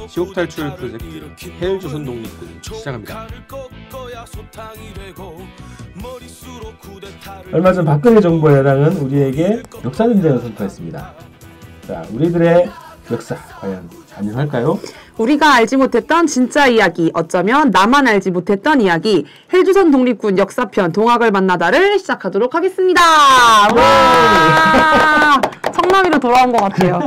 지옥 탈출 프로젝트 해일조선 독립군 시작합니다. 얼마 전 박근혜 정부 여당은 우리에게 역사전쟁을 선포했습니다. 자, 우리들의 역사 과연 가능할까요? 우리가 알지 못했던 진짜 이야기, 어쩌면 나만 알지 못했던 이야기, 헬조선 독립군 역사편 동학을 만나다를 시작하도록 하겠습니다. 와! 성남이로 돌아온 것 같아요.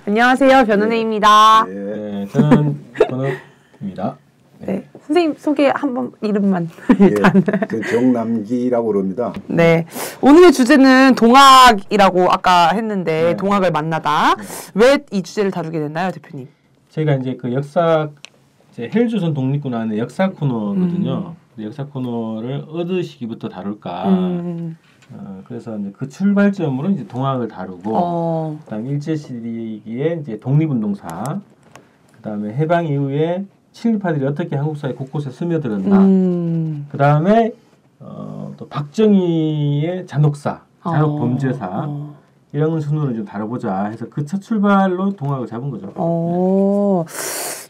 안녕하세요, 변은혜입니다. 네, 저는 권혁입니다. 네, 선생님 소개 한번 이름만 일단. 네, 정남기라고 그럽니다. 네, 오늘의 주제는 동학이라고 아까 했는데 네. 동학을 만나다. 왜 이 주제를 다루게 됐나요, 대표님? 저희가 이제 그 역사 헬조선 독립군 안에 역사 코너거든요. 역사 코너를 어느 시기부터 다룰까. 그래서 이제 그 출발점으로 이제 동학을 다루고, 그다음 일제 시기에 이제 독립운동사, 그다음에 해방 이후에 친일파들이 어떻게 한국 사회 곳곳에 스며들었나, 그다음에 또 박정희의 잔혹사, 잔혹범죄사 이런 순으로 좀 다뤄보자 해서 그 첫 출발로 동학을 잡은 거죠.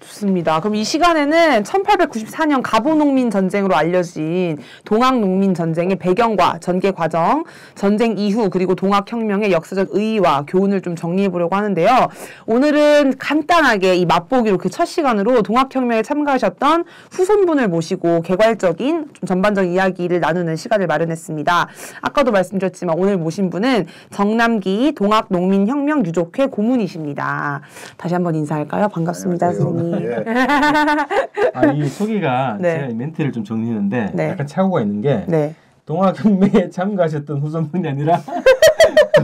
좋습니다. 그럼 이 시간에는 1894년 가보농민 전쟁으로 알려진 동학농민 전쟁의 배경과 전개 과정, 전쟁 이후 그리고 동학혁명의 역사적 의의와 교훈을 좀 정리해 보려고 하는데요. 오늘은 간단하게 이 맛보기로 그 첫 시간으로 동학혁명에 참가하셨던 후손분을 모시고 개괄적인 좀 전반적인 이야기를 나누는 시간을 마련했습니다. 아까도 말씀드렸지만 오늘 모신 분은 정남기 동학농민혁명 유족회 고문이십니다. 다시 한번 인사할까요? 반갑습니다, 선생님. 이 소개가 네. 제가 멘트를 좀 정리했는데 네. 약간 착오가 있는 게 네. 동학혁명에 참가하셨던 후손분이 아니라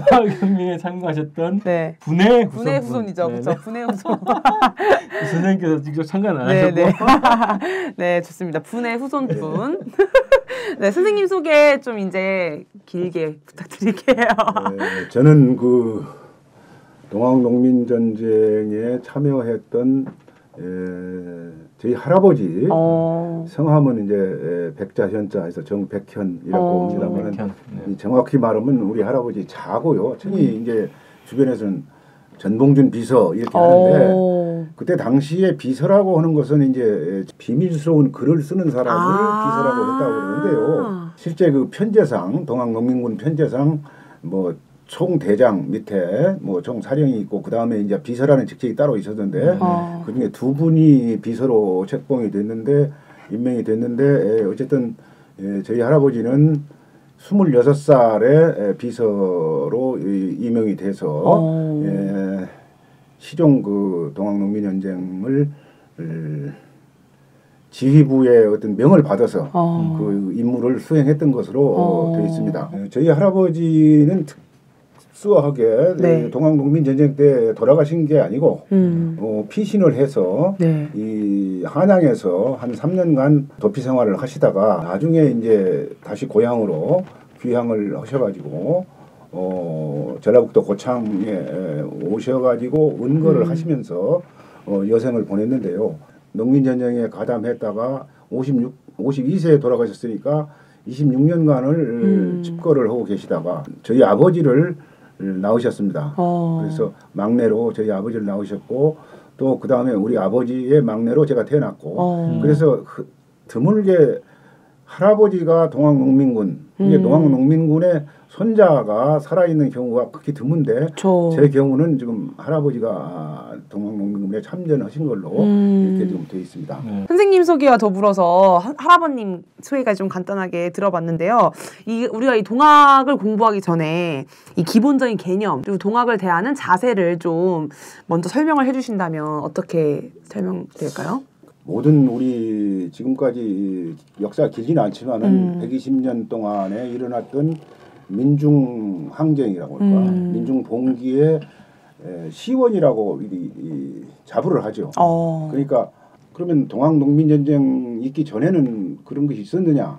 동학혁명에 참가하셨던 네. 분의 분의 후손분. 후손이죠, 그렇죠? 분의 후손. 선생님께서 직접 참가는 안 네, 하셨고. 네. 네, 좋습니다. 분의 후손분. 네, 선생님 소개 좀 이제 길게 부탁드릴게요. 네, 저는 그 동학농민전쟁에 참여했던 저희 할아버지 성함은 이제 백자현자 해서 정백현이라고 합니다만 정확히 말하면 우리 할아버지 자고요. 청이 이제 주변에서는 전봉준 비서 이렇게 하는데 그때 당시에 비서라고 하는 것은 이제 비밀스러운 글을 쓰는 사람을 비서라고 했다고 그러는데요. 실제 그 편제상 동학농민군 편제상 뭐 총대장 밑에 뭐 총사령이 있고 그 다음에 이제 비서라는 직책이 따로 있었는데 그중에 두 분이 비서로 책봉이 됐는데 임명이 됐는데 어쨌든 저희 할아버지는 26살에 비서로 임명이 돼서 시종 그 동학농민전쟁을 지휘부의 어떤 명을 받아서 그 임무를 수행했던 것으로 되어 있습니다. 저희 할아버지는 특수하게 네. 동학농민전쟁 때 돌아가신 게 아니고 피신을 해서 네. 이 한양에서 한 3년간 도피 생활을 하시다가 나중에 이제 다시 고향으로 귀향을 하셔가지고 전라북도 고창에 오셔가지고 은거를 하시면서 여생을 보냈는데요. 농민전쟁에 가담했다가 52세에 돌아가셨으니까 26년간을 집거를 하고 계시다가 저희 아버지를 낳으셨습니다. 그래서 막내로 저희 아버지를 낳으셨고 또 그 다음에 우리 아버지의 막내로 제가 태어났고 그래서 드물게 할아버지가 동학농민군 이게 동학농민군의 손자가 살아있는 경우가 극히 드문데 제 경우는 지금 할아버지가 동학농민군에 참전하신 걸로 이렇게 좀 되어 있습니다. 선생님 소개와 더불어서 할아버님 소개가 좀 간단하게 들어봤는데요. 우리가 이 동학을 공부하기 전에 이 기본적인 개념 그리고 동학을 대하는 자세를 좀 먼저 설명을 해주신다면 어떻게 설명될까요? 모든 우리 지금까지 역사가 길지는 않지만은 120년 동안에 일어났던 민중 항쟁이라고 할까 민중 봉기의 시원이라고 자부를 하죠. 그러니까 그러면 동학농민전쟁 있기 전에는 그런 것이 있었느냐?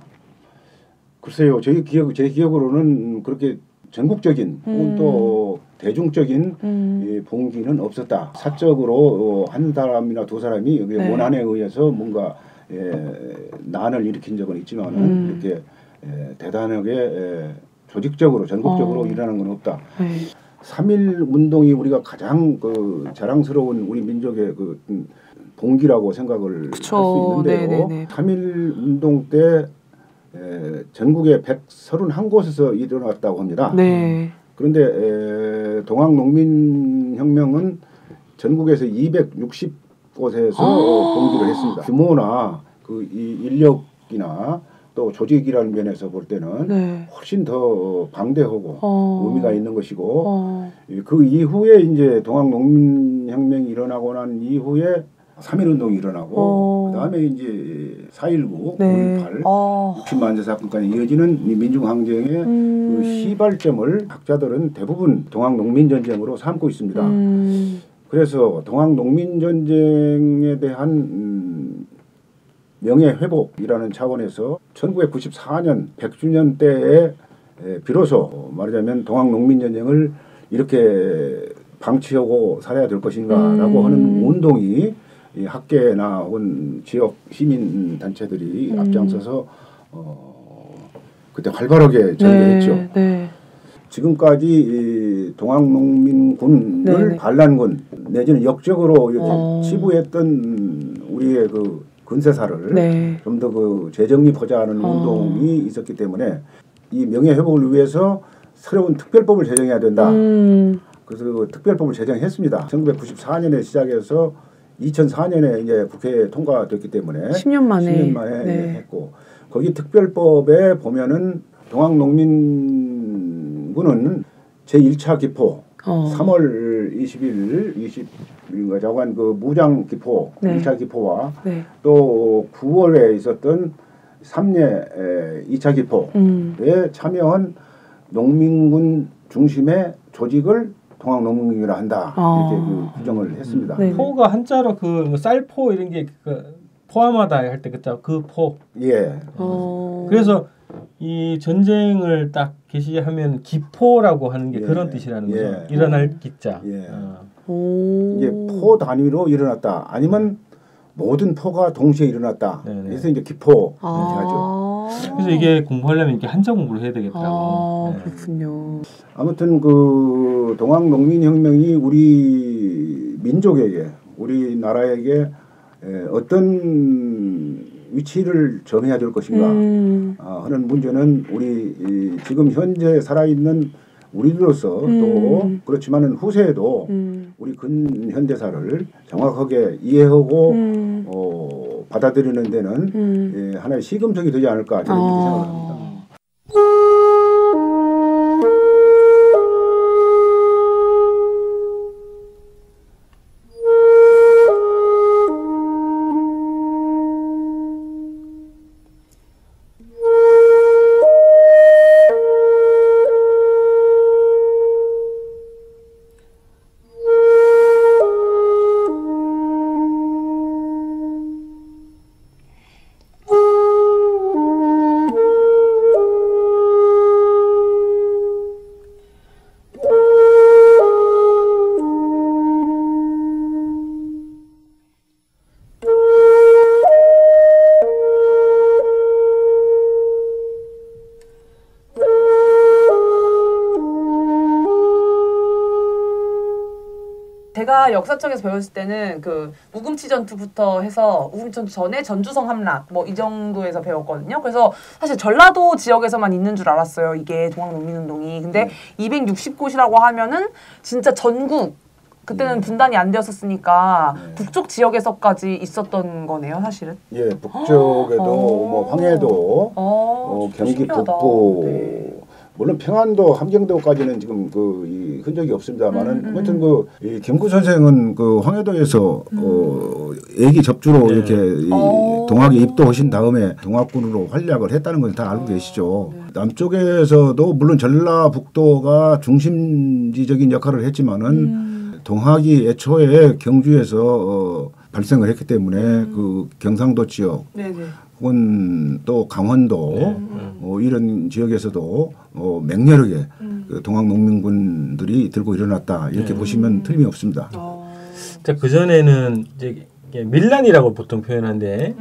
글쎄요, 제 기억으로는 그렇게 전국적인 혹은 또 대중적인 봉기는 없었다. 사적으로 한 사람이나 두 사람이 원한에 의해서 뭔가 난을 일으킨 적은 있지만은 이렇게 대단하게 조직적으로 전국적으로 일어나는 건 없다. 3.1 운동이 우리가 가장 그 자랑스러운 우리 민족의 그 동기라고 생각을 할 수 있는데요. 3.1 운동 때 전국에 131곳에서 일어났다고 합니다. 네. 그런데 동학농민혁명은 전국에서 260곳에서 봉기를 했습니다. 규모나 그 인력이나 또 조직이라는 면에서 볼 때는 네. 훨씬 더 방대하고 의미가 있는 것이고 그 이후에 이제 동학농민혁명이 일어나고 난 이후에 3.1 운동이 일어나고 그다음에 이제 4.19, 네. 5.18, 60만 제 사건까지 이어지는 이 민중항쟁의 그 시발점을 학자들은 대부분 동학농민전쟁으로 삼고 있습니다. 그래서 동학농민전쟁에 대한 명예회복이라는 차원에서 1994년 100주년 때에 비로소 말하자면 동학농민전쟁을 이렇게 방치하고 살아야 될 것인가라고 하는 운동이 이 학계나 혹은 지역 시민 단체들이 앞장서서 그때 활발하게 전개했죠. 네, 네. 지금까지 이 동학농민군을 네. 반란군 내지는 역적으로 치부했던 우리의 그 근세사를 네. 좀 더 그 재정립하자 하는 운동이 있었기 때문에 이 명예회복을 위해서 새로운 특별법을 제정해야 된다. 그래서 그 특별법을 제정했습니다. 1994년에 시작해서 2004년에 이제 국회에 통과됐기 때문에 10년 만에 네. 했고 거기 특별법에 보면은 동학농민군은 제1차 기포 3월 20일 20일인가 저간 그 무장 기포 네. 1차 기포와 네. 또 9월에 있었던 3례 2차 기포에 참여한 농민군 중심의 조직을 동학농민이라 한다 이렇게 그 규정을 했습니다. 네. 포가 한자로 그 쌀포 이런 게 포함하다 할 때 그 포. 예. 그래서 이 전쟁을 딱 게시하면 기포라고 하는 게 예. 그런 뜻이라는 거죠. 예. 일어날 기자. 예. 이게 포 단위로 일어났다. 아니면 모든 포가 동시에 일어났다. 네네. 그래서 이제 기포 하죠. 그래서 이게 공부하려면 이게 한자 공부를 해야 되겠더라고. 그렇군요. 아무튼 그 동학농민혁명이 우리 민족에게, 우리 나라에게 어떤 위치를 점해야 될 것인가 하는 문제는 우리 지금 현재 살아있는 우리들로서 또 그렇지만은 후세에도 우리 근현대사를 정확하게 이해하고 받아들이는 데는 하나의 시금석이 되지 않을까 저는 이렇게 생각합니다. 제가 역사책에서 배웠을 때는 그 우금치 전투부터 해서 우금치 전투 전에 전주성 함락 뭐 이 정도에서 배웠거든요. 그래서 사실 전라도 지역에서만 있는 줄 알았어요. 이게 동학농민운동이. 근데 260곳이라고 하면은 진짜 전국 그때는 분단이 안 되었었으니까 북쪽 지역에서까지 있었던 거네요, 사실은. 예, 북쪽에도 뭐 황해도, 경기 신기하다. 북부, 네. 물론 평안도, 함경도까지는 지금 이 흔적이 없습니다만은 아무튼 이 김구 선생은 그 황해도에서 애기 접주로 이렇게 동학에 입도하신 다음에 동학군으로 활약을 했다는 건 다 알고 계시죠. 남쪽에서도 물론 전라북도가 중심지적인 역할을 했지만은 동학이 애초에 경주에서 발생을 했기 때문에 그 경상도 지역 혹은 또 강원도 이런 지역에서도 맹렬하게 그 동학농민군들이 들고 일어났다 이렇게 보시면 틀림이 없습니다. 그 전에는 이제 밀란이라고 보통 표현하는데,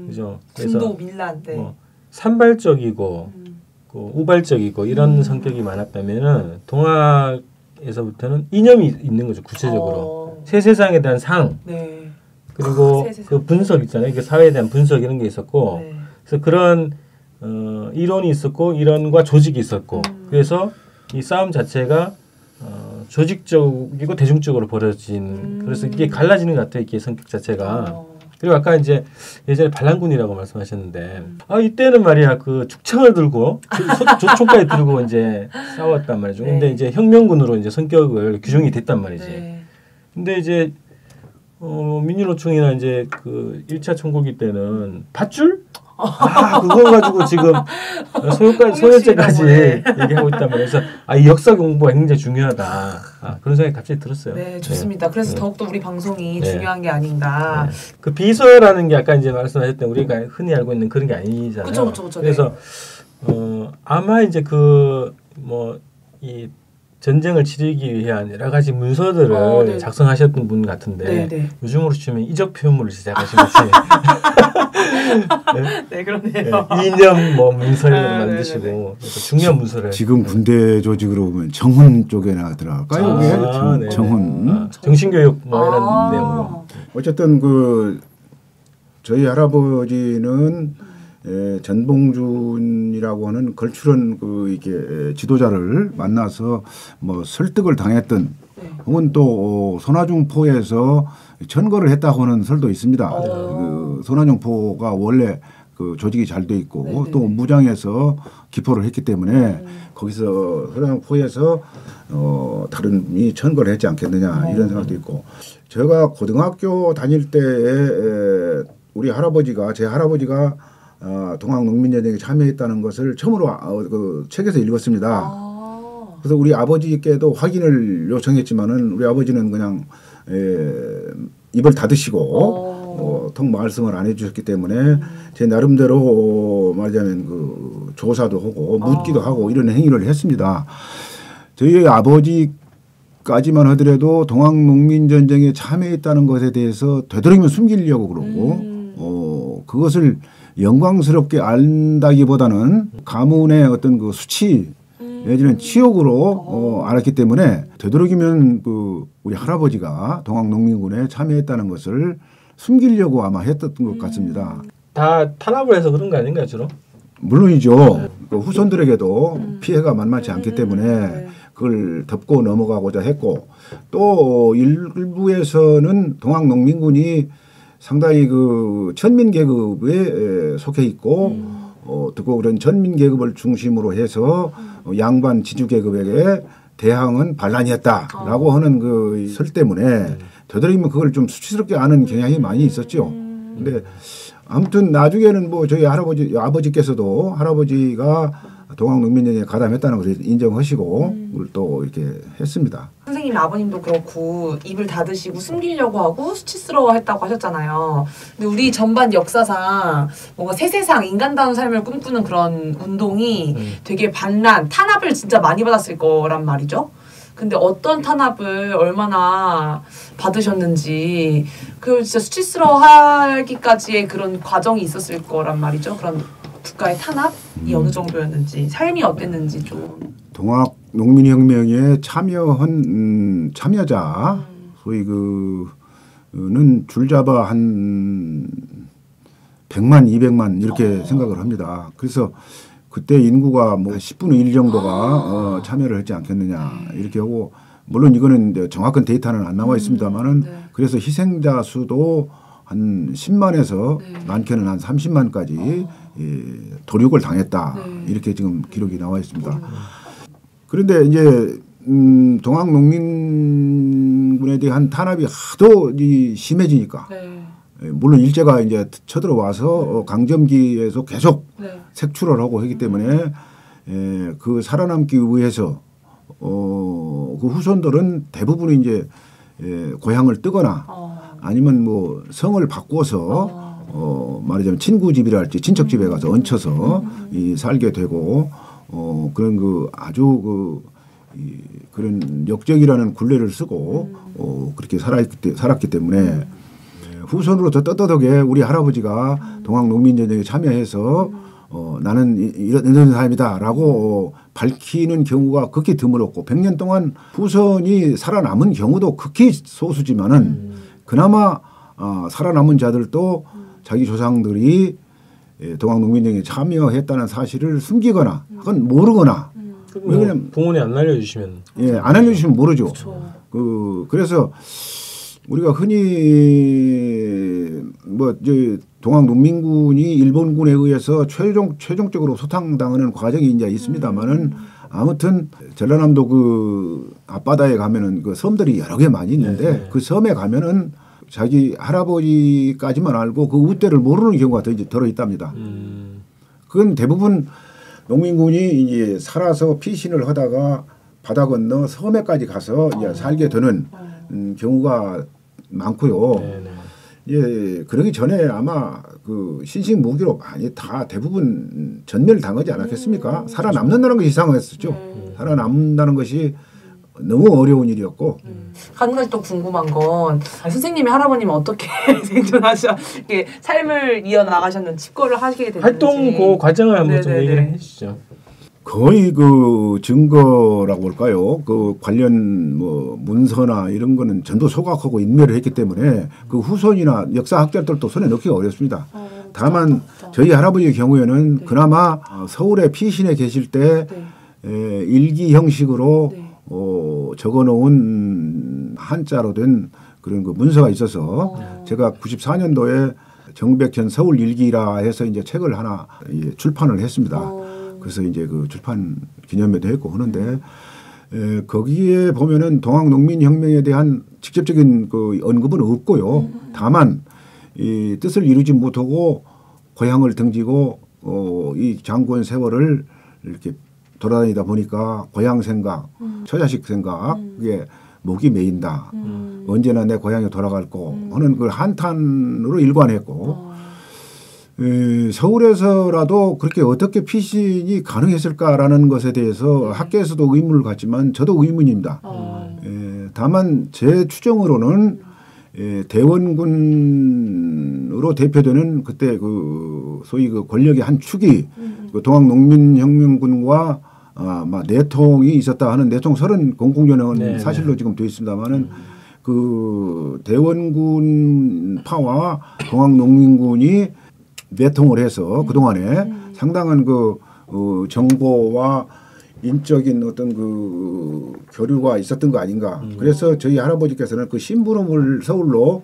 그죠? 그래서 진도 밀란. 네. 산발적이고 그 우발적이고 이런 성격이 많았다면은 동학의 세세상에서부터는 이념이 있는 거죠. 구체적으로 세세상에 대한 상 네. 그리고 그 분석 있잖아요. 이게 사회에 대한 분석 이런 게 있었고 네. 그래서 그런 이론이 있었고 이론과 조직이 있었고 그래서 이 싸움 자체가 조직적이고 대중적으로 벌어진 그래서 이게 갈라지는 것 같아요. 이게 성격 자체가. 그리고 아까 이제 예전에 반란군이라고 말씀하셨는데 이때는 말이야 그 축창을 들고 조총까지 들고 이제 싸웠단 말이죠. 네. 근데 이제 혁명군으로 이제 성격을 규정이 됐단 말이지. 네. 근데 이제 민주노총이나 이제 그 1차 총궐기 때는 밧줄? 그거 가지고 지금 소요죄까지 얘기하고 있단 말이에요. 그래서 이 역사 공부가 굉장히 중요하다. 그런 생각이 갑자기 들었어요. 네, 좋습니다. 그래서 더욱더 우리 방송이 네. 중요한 게 아닌가. 그 비서라는 게 아까 이제 말씀하셨던 우리가 흔히 알고 있는 그런 게 아니잖아요. 그쵸. 그래서 아마 이제 이 전쟁을 치르기 위한 여러 가지 문서들을 네. 작성하셨던 분 같은데 네. 요즘으로 치면 이적 표현물을 제작하신 거지. 네, 그러네요. 이념 문서 이런 걸 만드시고 중요한 문서를 지금 군대 조직으로 보면 정훈 쪽에나 들어갈까요? 네. 정훈 정신교육 이런 내용으로. 어쨌든 저희 할아버지는 전봉준이라고 하는 걸출한 이게 지도자를 만나서 설득을 당했던 혹은 또 손화중포에서 천거를 했다고 하는 설도 있습니다. 손화중포가 원래 그 조직이 잘 돼 있고 네네. 또 무장해서 기포를 했기 때문에 거기서 손화중포에서 다른 이 천거를 했지 않겠느냐 이런 생각도 있고 제가 고등학교 다닐 때에 우리 할아버지가 제 할아버지가 동학농민전쟁에 참여했다는 것을 처음으로 그 책에서 읽었습니다. 그래서 우리 아버지께도 확인을 요청했지만은 우리 아버지는 그냥 입을 닫으시고 통 말씀을 안 해주셨기 때문에 제 나름대로 말하자면 그 조사도 하고 묻기도 하고 이런 행위를 했습니다. 저희 아버지까지만 하더라도 동학농민전쟁에 참여했다는 것에 대해서 되도록이면 숨기려고 그러고 그것을 영광스럽게 안다기보다는 가문의 어떤 그 수치 내지는 치욕으로 알았기 때문에 되도록이면 우리 할아버지가 동학농민군에 참여했다는 것을 숨기려고 아마 했던 것 같습니다. 다 탄압을 해서 그런 거 아닌가요, 주로? 물론이죠. 그 후손들에게도 피해가 만만치 않기 때문에 그걸 덮고 넘어가고자 했고 또 일부에서는 동학농민군이 상당히 그 천민 계급에 속해 있고 듣고 그런 천민 계급을 중심으로 해서 양반 지주 계급에게 대항은 반란이었다라고 하는 그 설 때문에 되도록이면 그걸 좀 수치스럽게 아는 경향이 많이 있었죠. 근데 아무튼 나중에는 저희 아버지께서도 할아버지가 동학농민전쟁에 가담했다는 것을 인정하시고 그걸 또 이렇게 했습니다. 선생님 아버님도 그렇고 입을 닫으시고 숨기려고 하고 수치스러워했다고 하셨잖아요. 근데 우리 전반 역사상 뭔가 세세상 인간다운 삶을 꿈꾸는 그런 운동이 되게 반란, 탄압을 진짜 많이 받았을 거란 말이죠. 근데 어떤 탄압을 얼마나 받으셨는지 그걸 진짜 수치스러워하기까지의 그런 과정이 있었을 거란 말이죠. 그런 국가의 탄압이 어느 정도였는지 삶이 어땠는지 좀. 동학농민혁명에 참여한 참여자 소위 그는 줄잡아 한 100만, 200만 이렇게 생각을 합니다. 그래서 그때 인구가 10분의 1 정도가 참여를 했지 않겠느냐 이렇게 하고 물론 이거는 정확한 데이터는 안 나와 있습니다만은 그래서 희생자 수도 한 10만에서 많게는 한 30만까지 도륙을 당했다 이렇게 지금 기록이 나와 있습니다. 그런데 이제 동학농민군에 대한 탄압이 하도 심해지니까 물론 일제가 이제 쳐들어와서 강점기에서 계속 색출을 하고 하기 때문에 그 살아남기 위해서 그 후손들은 대부분 이제 고향을 뜨거나 아니면 성을 바꿔서 말하자면 친구 집이랄지 친척 집에 가서 얹혀서 살게 되고 그런 아주 그런 역적이라는 굴레를 쓰고 그렇게 살았기 때문에 후손으로 더 떳떳하게 우리 할아버지가 동학농민전쟁에 참여해서 나는 이런 사람이다라고 밝히는 경우가 극히 드물었고 100년 동안 후손이 살아남은 경우도 극히 소수지만은 그나마 살아남은 자들도 자기 조상들이 동학농민정에 참여했다는 사실을 숨기거나 혹은 모르거나 왜냐면 부모님 안 알려주시면 안 알려주시면 모르죠. 그래서 우리가 흔히 동학농민군이 일본군에 의해서 최종적으로 소탕당하는 과정이 이제 있습니다만은 아무튼 전라남도 그 앞바다에 가면은 그 섬들이 여러 개 많이 있는데 그 섬에 가면은 자기 할아버지까지만 알고 그 우대를 모르는 경우가 더 이제 들어 있답니다. 그건 대부분 농민군이 이제 살아서 피신을 하다가 바다 건너 섬에까지 가서 이제 살게 되는 경우가 많고요. 예, 그러기 전에 아마 그 신식 무기로 많이 다 대부분 전멸당하지 않았겠습니까? 살아남는다는 것이 이상했었죠. 살아남는다는 것이 너무 어려운 일이었고. 한 가지 또 궁금한 건 선생님이 할아버님은 어떻게 생존하셔 이렇게 삶을 이어나가셨는지 집거를 하시게 됐는지 활동 그 과정을 한번 좀 얘기를 해주시죠. 거의 그 증거라고 할까요? 그 관련 뭐 문서나 이런 거는 전부 소각하고 인멸을 했기 때문에 그 후손이나 역사학자들도 손에 넣기가 어렵습니다. 다만 저희 할아버지의 경우에는 그나마 서울에 피신해 계실 때 일기 형식으로 적어놓은 한자로 된 그런 그 문서가 있어서 제가 94년도에 정백현 서울 일기라 해서 이제 책을 하나 출판을 했습니다. 그래서 이제 그 출판 기념회도 했고 하는데 거기에 보면은 동학농민혁명에 대한 직접적인 그 언급은 없고요. 다만 이 뜻을 이루지 못하고 고향을 등지고 이 장군 세월을 이렇게 돌아다니다 보니까 고향 생각, 처자식 생각, 그게 목이 메인다. 언제나 내 고향에 돌아갈 거 하는 그 한탄으로 일관했고 서울에서라도 그렇게 어떻게 피신이 가능했을까라는 것에 대해서 학계에서도 의문을 갖지만 저도 의문입니다. 다만 제 추정으로는 대원군으로 대표되는 그때 그 소위 그 권력의 한 축이 그 동학농민혁명군과 내통이 있었다 하는 내통설은 공공연한 사실로 지금 되어 있습니다만은 그 대원군 파와 동학농민군이 내통을 해서 그동안에 상당한 그 정보와 인적인 어떤 그 교류가 있었던 거 아닌가. 그래서 저희 할아버지께서는 그 심부름을 서울로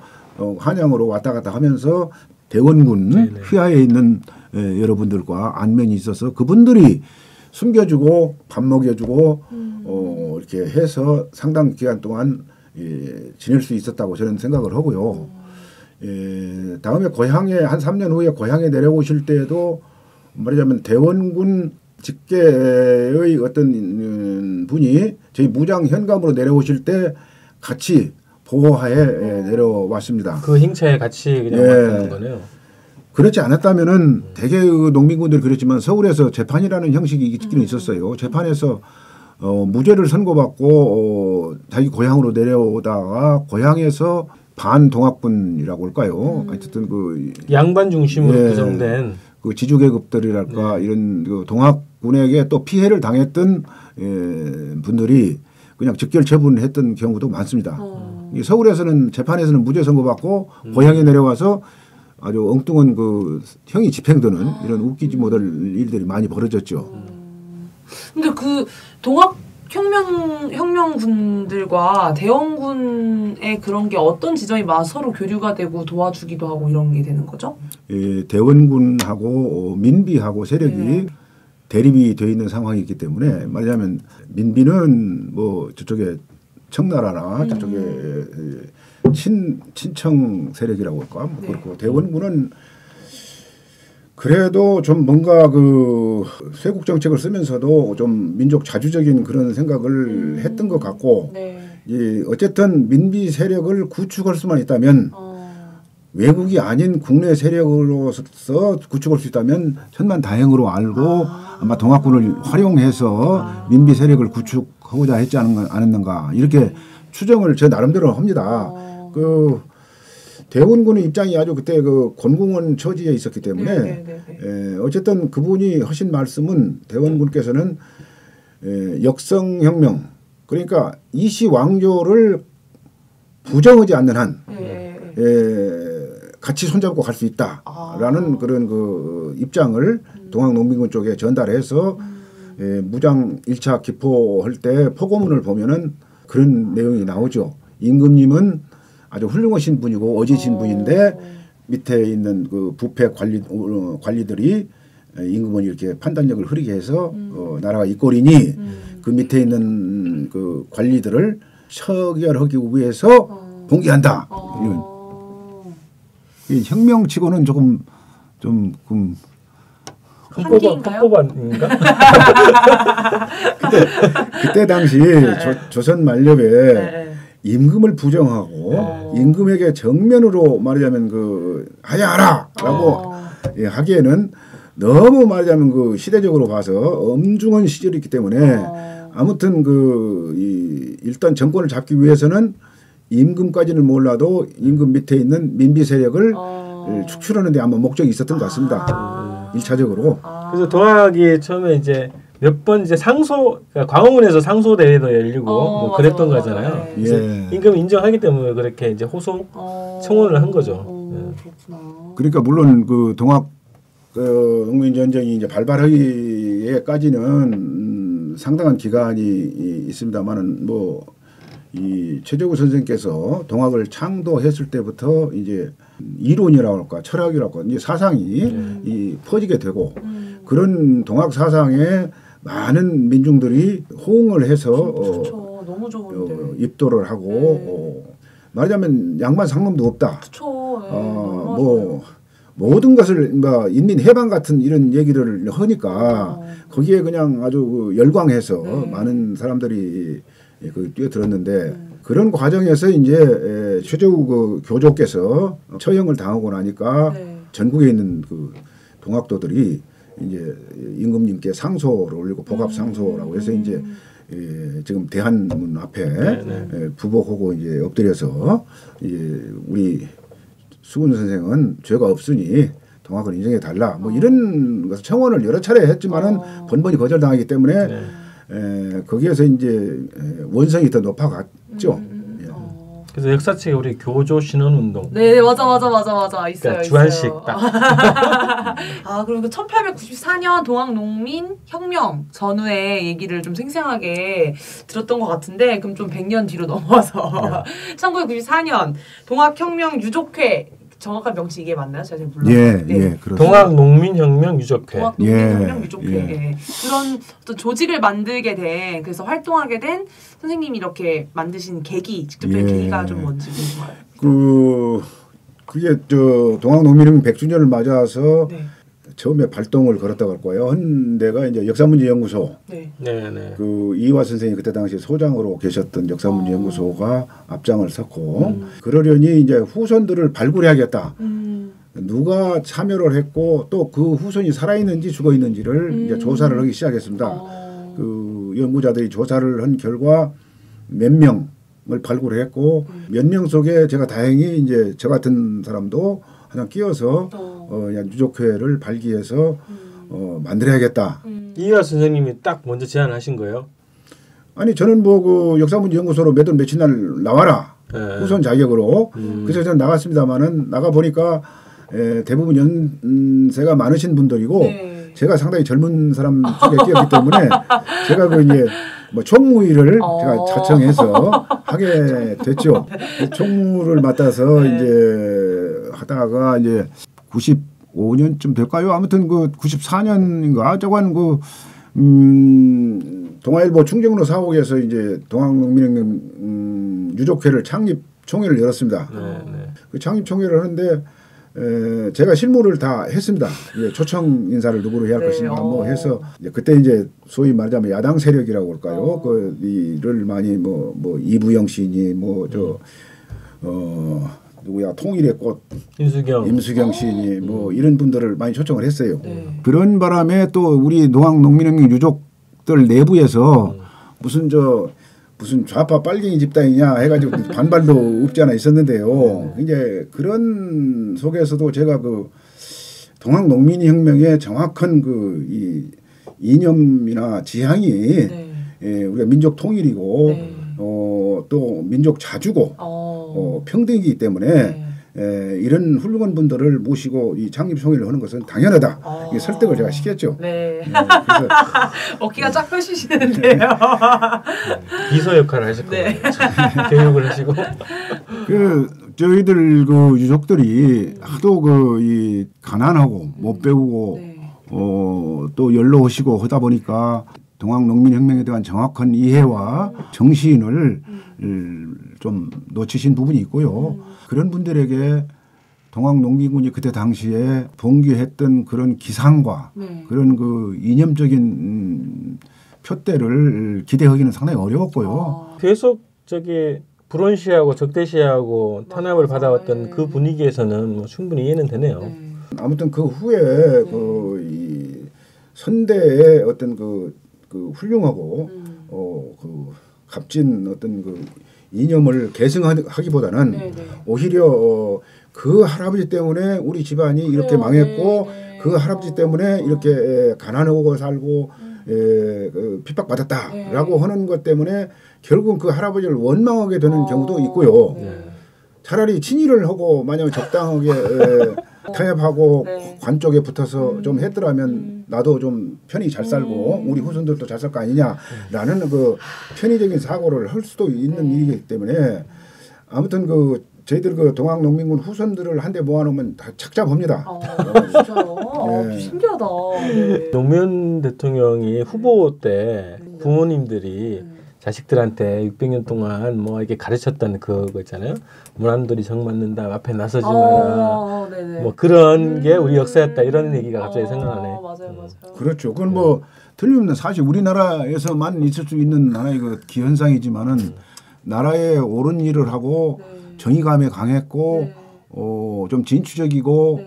한양으로 왔다 갔다 하면서 대원군 휘하에 있는 여러분들과 안면이 있어서 그분들이 숨겨주고 밥 먹여주고 이렇게 해서 상당 기간 동안 지낼 수 있었다고 저는 생각을 하고요. 다음에 고향에 한 3년 후에 고향에 내려오실 때에도 말하자면 대원군 직계의 어떤 분이 저희 무장 현감으로 내려오실 때 같이 보호하에 내려왔습니다. 그 행차에 같이 그냥 왔다는 거네요. 그렇지 않았다면은 대개 그 농민군들이 그랬지만 서울에서 재판이라는 형식이 있기는 있었어요. 재판에서 무죄를 선고받고 자기 고향으로 내려오다가 고향에서 반동학군이라고 할까요? 어쨌든 그 양반 중심으로 구성된 그 지주계급들이랄까 이런 그 동학군에게 또 피해를 당했던 분들이 그냥 직결 처분했던 경우도 많습니다. 서울에서는 재판에서는 무죄 선고받고 고향에 내려와서 아주 엉뚱한 그 형이 집행되는 이런 웃기지 못할 일들이 많이 벌어졌죠. 근데 그 혁명군들과 대원군의 그런 게 어떤 지점이 서로 교류가 되고 도와주기도 하고 이런 게 되는 거죠? 대원군하고 민비하고 세력이 대립이 되어 있는 상황이기 때문에 말하자면 민비는 뭐 저쪽에 청나라나 저쪽에 친청 세력이라고 할까 뭐 그렇고 대원군은 그래도 좀 뭔가 그 쇄국 정책을 쓰면서도 좀 민족 자주적인 그런 생각을 했던 것 같고 어쨌든 민비 세력을 구축할 수만 있다면 외국이 아닌 국내 세력으로서 구축할 수 있다면 천만다행으로 알고 아마 동학군을 활용해서 민비 세력을 구축하고자 했지 않았는가 이렇게 추정을 제 나름대로 합니다. 그 대원군의 입장이 아주 그때 그 곤궁한 처지에 있었기 때문에 어쨌든 그분이 하신 말씀은 대원군께서는 역성혁명 그러니까 이시 왕조를 부정하지 않는 한 같이 손잡고 갈 수 있다라는 그런 그 입장을 동학농민군 쪽에 전달해서 무장 1차 기포할 때 포고문을 보면은 그런 내용이 나오죠. 임금님은 아주 훌륭하신 분이고 어지신 분인데 밑에 있는 그 부패 관리들이 임금을 이렇게 판단력을 흐리게 해서 나라가 이 꼴이니 그 밑에 있는 그 관리들을 처결하기 위해서 봉기한다. 이 혁명치고는 조금 헌법안인가? 그때 당시 조선 만렵에 임금을 부정하고 임금에게 정면으로 말하자면 그 하야하라라고 하기에는 너무 말하자면 그 시대적으로 봐서 엄중한 시절이기 때문에 아무튼 일단 정권을 잡기 위해서는 임금까지는 몰라도 임금 밑에 있는 민비 세력을 축출하는 데 아마 목적이 있었던 것 같습니다. 1차적으로. 그래서 동학이 처음에 이제 몇 번 이제 그러니까 광화문에서 상소 대회도 열리고 뭐 그랬던 거잖아요. 임금 인정하기 때문에 그렇게 이제 호소 청원을 한 거죠. 그러니까 물론 그 동학 농민 전쟁이 이제 발발하기에까지는 상당한 기간이 있습니다만은 뭐 이 최재구 선생께서 동학을 창도했을 때부터 이제 이론이라고 할까 철학이라고 할까 이제 사상이 이 퍼지게 되고 그런 동학 사상에 많은 민중들이 호응을 해서 너무 좋은데. 입도를 하고 말하자면 양반 상놈도 없다. 뭐 모든 것을 뭐 인민 해방 같은 이런 얘기를 하니까 거기에 그냥 아주 열광해서 많은 사람들이 뛰어들었는데 그런 과정에서 이제 최재우 그 교조께서 처형을 당하고 나니까 전국에 있는 그 동학도들이 이제 임금님께 상소를 올리고 복합 상소라고 해서 이제 지금 대한문 앞에 부복하고 이제 엎드려서 이제 우리 수군 선생은 죄가 없으니 동학을 인정해 달라 뭐 이런 것을 청원을 여러 차례 했지만은 번번이 거절당하기 때문에 거기에서 이제 원성이 더 높아갔죠. 그래서 역사책에 우리 교조 신헌운동. 네 맞아 있어요. 그러니까 주한식 딱. 그리고 1894년 동학농민 혁명 전후의 얘기를 좀 생생하게 들었던 것 같은데 그럼 좀 100년 뒤로 넘어와서 1994년 동학혁명 유족회 정확한 명칭 이게 맞나요? 제가 잘 몰라요. 그렇습니다. 동학농민혁명 유족회. 동학농민혁명 유족회. 그런 어떤 조직을 만들게 된 그래서 활동하게 된 선생님이 이렇게 만드신 계기, 직접적인 계기가 좀 뭔지 궁금해요. 그게 저 동학농민혁명 100주년을 맞아서 처음에 발동을 걸었다고 할 거예요. 한 데가 이제 역사문제연구소. 그 이화 선생이 그때 당시 소장으로 계셨던 역사문제연구소가 앞장을 섰고 그러려니 이제 후손들을 발굴해야겠다. 누가 참여를 했고 또 그 후손이 살아있는지 죽어있는지를 이제 조사를 하기 시작했습니다. 그 연구자들이 조사를 한 결과 몇 명을 발굴했고 몇 명 속에 제가 다행히 이제 저 같은 사람도 그냥 끼어서 유족회를 발기해서 만들어야겠다. 이화 선생님이 딱 먼저 제안하신 거예요? 아니 저는 뭐 그 역사문제연구소로 몇 월 며칠 날 나와라 후손 자격으로 그래서 저는 나갔습니다만은 나가 보니까 대부분 연세가 많으신 분들이고 제가 상당히 젊은 사람 쪽에 끼었기 때문에 제가 그 이제 뭐 총무위를 제가 자청해서 하게 됐죠. 총무를 맡아서 이제 하다가 이제 95년쯤 될까요? 아무튼 그 94년인가 저건 그 동아일보 충정로 사옥에서 이제 동학농민혁명 유족회를 창립 총회를 열었습니다. 그 창립 총회를 하는데 제가 실무를 다 했습니다. 초청 인사를 누구로 해야 할 것인가 뭐 해서 그때 이제 소위 말하자면 야당 세력이라고 할까요? 그 이를 많이 뭐 이부영 시인이 누구야 통일의 꽃 임수경 시인이 뭐 이런 분들을 많이 초청을 했어요. 그런 바람에 또 우리 동학농민혁명 유족들 내부에서 무슨 무슨 좌파 빨갱이 집단이냐 해가지고 반발도 없지 않아 있었는데요. 이제 그런 속에서도 제가 그 동학농민혁명의 정확한 그 이 이념이나 지향이 예, 우리가 민족 통일이고 또 민족 자주고 평등이기 때문에 이런 훌륭한 분들을 모시고 이 창립송회를 하는 것은 당연하다. 이 설득을 제가 시켰죠. 네. 그래서 어깨가 쫙 펴시시는데요. 비서 역할을 하실 거예요. 교육을 하시고. 그 저희들 그 유족들이 하도 그 이 가난하고 못 배우고 또 연로하시고 하다 보니까 동학농민혁명에 대한 정확한 이해와 정신을 좀 놓치신 부분이 있고요. 그런 분들에게 동학농민군이 그때 당시에 봉기했던 그런 기상과 그런 그 이념적인 표대를 기대하기는 상당히 어려웠고요. 계속 저기 불온시하고 적대시하고 탄압을 받아왔던 그 분위기에서는 뭐 충분히 이해는 되네요. 아무튼 그 후에 그 이 선대의 어떤 그 훌륭하고 그 값진 어떤 그 이념을 계승하기보다는 오히려 그 할아버지 때문에 우리 집안이 이렇게 망했고 그 할아버지 때문에 이렇게 가난하고 살고 핍박받았다라고 하는 것 때문에 결국 그 할아버지를 원망하게 되는 경우도 있고요. 차라리 친일을 하고 만약 적당하게 타협하고 관 쪽에 붙어서 좀 했더라면 나도 좀 편히 잘 살고 우리 후손들도 잘 살 거 아니냐라는 그 편의적인 사고를 할 수도 있는 일이기 때문에 아무튼 그 저희들 그 동학농민군 후손들을 한데 모아놓으면 다 착잡합니다. 진짜요? 신기하다. 노무현 대통령이 후보 때 부모님들이 자식들한테 600년 동안 뭐 이렇게 가르쳤던 그거 있잖아요. 문안돌이 정 맞는다. 앞에 나서지 마라. 뭐 그런 게 우리 역사였다. 이런 얘기가 갑자기 생각나네. 맞아요. 그렇죠. 그건 뭐 틀림없는 사실 우리나라에서만 있을 수 있는 하나의 그 기현상이지만은 나라에 옳은 일을 하고 정의감에 강했고 좀 진취적이고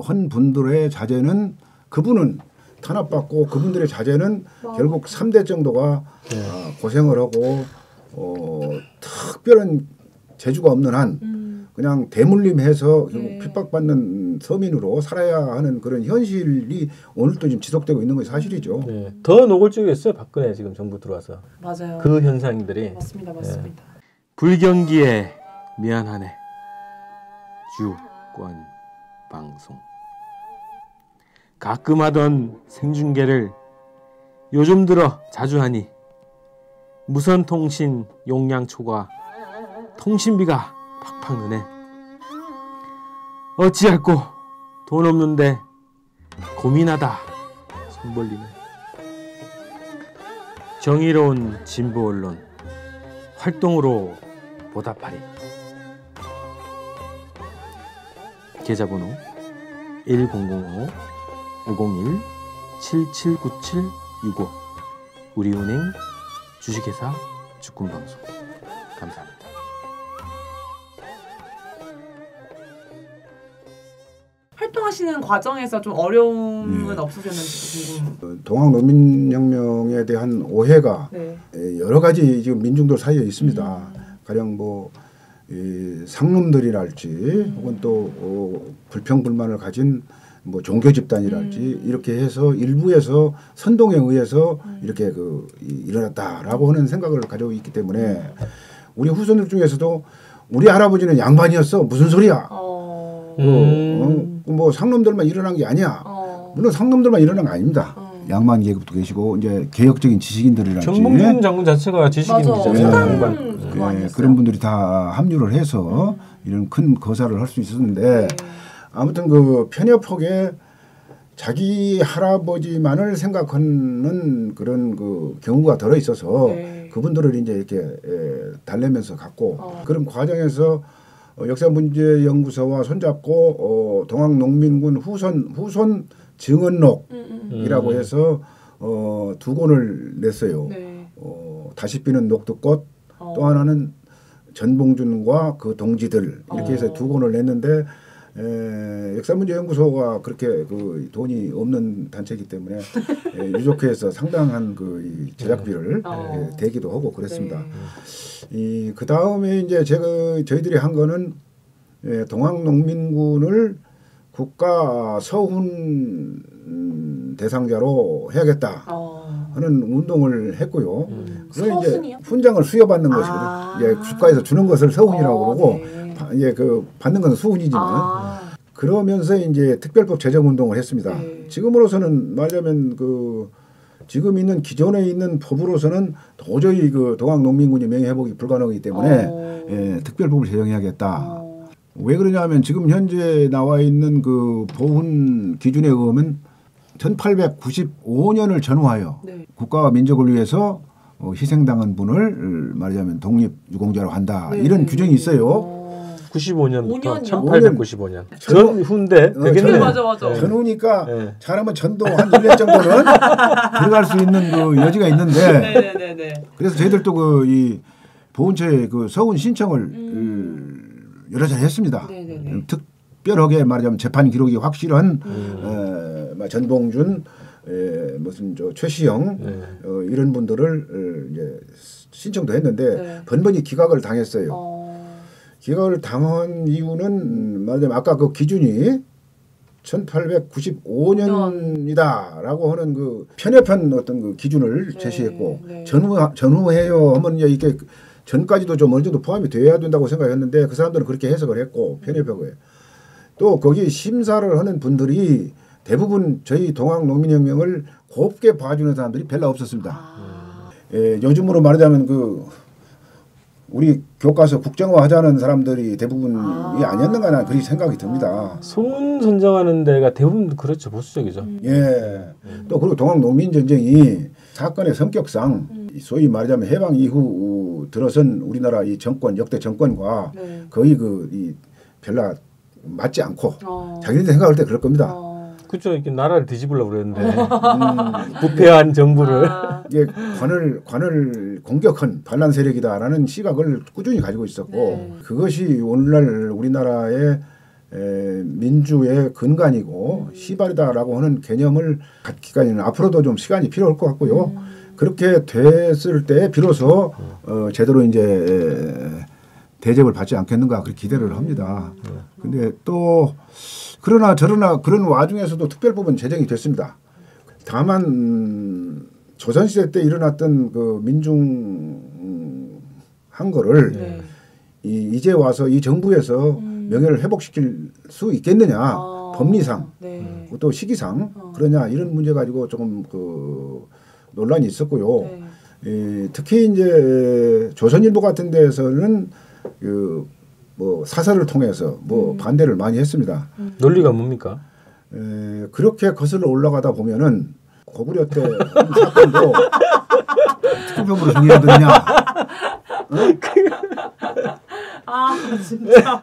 한 분들의 자제는 그분은 탄압받고 그분들의 자제는 결국 3대 정도가 고생을 하고 특별한 재주가 없는 한 그냥 대물림해서 결국 핍박받는 서민으로 살아야 하는 그런 현실이 오늘도 지금 지속되고 있는 것이 사실이죠. 더 노골적이었어요. 박근혜 지금 정부 들어와서. 맞아요. 그 현상들이. 맞습니다. 불경기에 미안하네. 주권 방송. 가끔 하던 생중계를 요즘 들어 자주 하니 무선통신 용량 초과 통신비가 팍팍 느네. 어찌할꼬 돈 없는데 고민하다 손 벌리네. 정의로운 진보 언론 활동으로 보답하리. 계좌번호 1005 501 779765 우리은행 주식회사 주권방송. 감사합니다. 활동하시는 과정에서 좀 어려움은 없으셨는지 궁금. 동학농민혁명에 대한 오해가 여러 가지 지금 민중들 사이에 있습니다. 가령 뭐 상놈들이랄지 혹은 또 불평불만을 가진 뭐 종교 집단이랄지 이렇게 해서 일부에서 선동에 의해서 이렇게 일어났다라고 하는 생각을 가지고 있기 때문에 우리 후손들 중에서도 우리 할아버지는 양반이었어 무슨 소리야? 뭐 상놈들만 일어난 게 아니야. 물론 상놈들만 일어난 거 아닙니다. 양반 계급도 계시고 이제 개혁적인 지식인들이랄지 정봉준 장군 자체가 지식인이잖아요. 그런 분들이 다 합류를 해서 이런 큰 거사를 할 수 있었는데 아무튼 그 편협하게 자기 할아버지만을 생각하는 그런 그 경우가 들어 있어서 그분들을 이제 이렇게 달래면서 갔고 그런 과정에서 역사문제연구소와 손잡고 동학농민군 후손 증언록이라고 해서 2권을 냈어요. 다시 피는 녹두꽃 또 하나는 전봉준과 그 동지들 이렇게 해서 2권을 냈는데 역사문제연구소가 그렇게 그 돈이 없는 단체이기 때문에 유족회에서 상당한 그 제작비를 대기도 하고 그랬습니다. 그 다음에 이제 저희들이 한 거는 동학농민군을 국가 서훈 대상자로 해야겠다 하는 운동을 했고요. 그래서 이제 훈장을 수여받는 것이거든요. 이제 국가에서 주는 것을 서훈이라고 그러고 이제 그 받는 것은 수훈이지만 그러면서 이제 특별법 제정 운동을 했습니다. 지금으로서는 말하자면 그 지금 있는 기존에 있는 법으로서는 도저히 그 동학농민군이 명예회복이 불가능하기 때문에 특별법을 제정해야겠다. 왜 그러냐면 지금 현재 나와 있는 그 보훈 기준에 의하면 1895년을 전후하여 국가와 민족을 위해서 희생당한 분을 말하자면 독립유공자로 한다. 이런 규정이 있어요. 95년부터 1895년. 전후인데 되겠네. 맞아. 전후니까 잘하면 전도 한 1년 정도는 들어갈 수 있는 그 여지가 있는데 그래서 저희들도 그 이 보훈처에 그 서훈 신청을 여러 차례 했습니다. 특별하게 말하자면 재판 기록이 확실한 전봉준, 무슨 최시영 이런 분들을 이제 신청도 했는데 번번이 기각을 당했어요. 기각을 당한 이유는 말하자면 아까 그 기준이 1895년이다라고 하는 그 편협한 어떤 그 기준을 제시했고 전후해요 하면 이게 전까지도 좀 어느 정도 포함이 돼야 된다고 생각했는데 그 사람들은 그렇게 해석을 했고 편협하고요. 또 거기 심사를 하는 분들이 대부분 저희 동학농민혁명을 곱게 봐주는 사람들이 별로 없었습니다. 요즘으로 말하자면 그 우리 교과서 국정화하자는 사람들이 대부분이 아니었는가 나 그렇게 생각이 듭니다. 소문 선정하는 데가 대부분 그렇죠. 보수적이죠. 또 그리고 동학농민전쟁이 사건의 성격상 소위 말하자면 해방 이후 들어선 우리나라 이 정권 역대 정권과 거의 이 별로 맞지 않고 자기네들 생각할 때 그럴 겁니다. 그렇죠. 이렇게 나라를 뒤집으려고 그랬는데 부패한 정부를 이게 관을 공격한 반란 세력이다라는 시각을 꾸준히 가지고 있었고 그것이 오늘날 우리나라의 민주의 근간이고 시발이다라고 하는 개념을 갖기까지는 앞으로도 좀 시간이 필요할 것 같고요. 그렇게 됐을 때 비로소 제대로 이제 대접을 받지 않겠는가 그렇게 기대를 합니다. 근데 또 그러나 저러나 그런 와중에서도 특별법은 제정이 됐습니다. 다만 조선시대 때 일어났던 그 민중 한 거를 이제 와서 이 정부에서 명예를 회복시킬 수 있겠느냐 법리상 또 시기상 그러냐 이런 문제 가지고 조금 그 논란이 있었고요. 특히 이제 조선일보 같은 데에서는 그 뭐 사설을 통해서 뭐 반대를 많이 했습니다. 논리가 뭡니까? 그렇게 거슬러 올라가다 보면은 고구려 때 사건도 특별법으로 정의해야 되느냐? 진짜.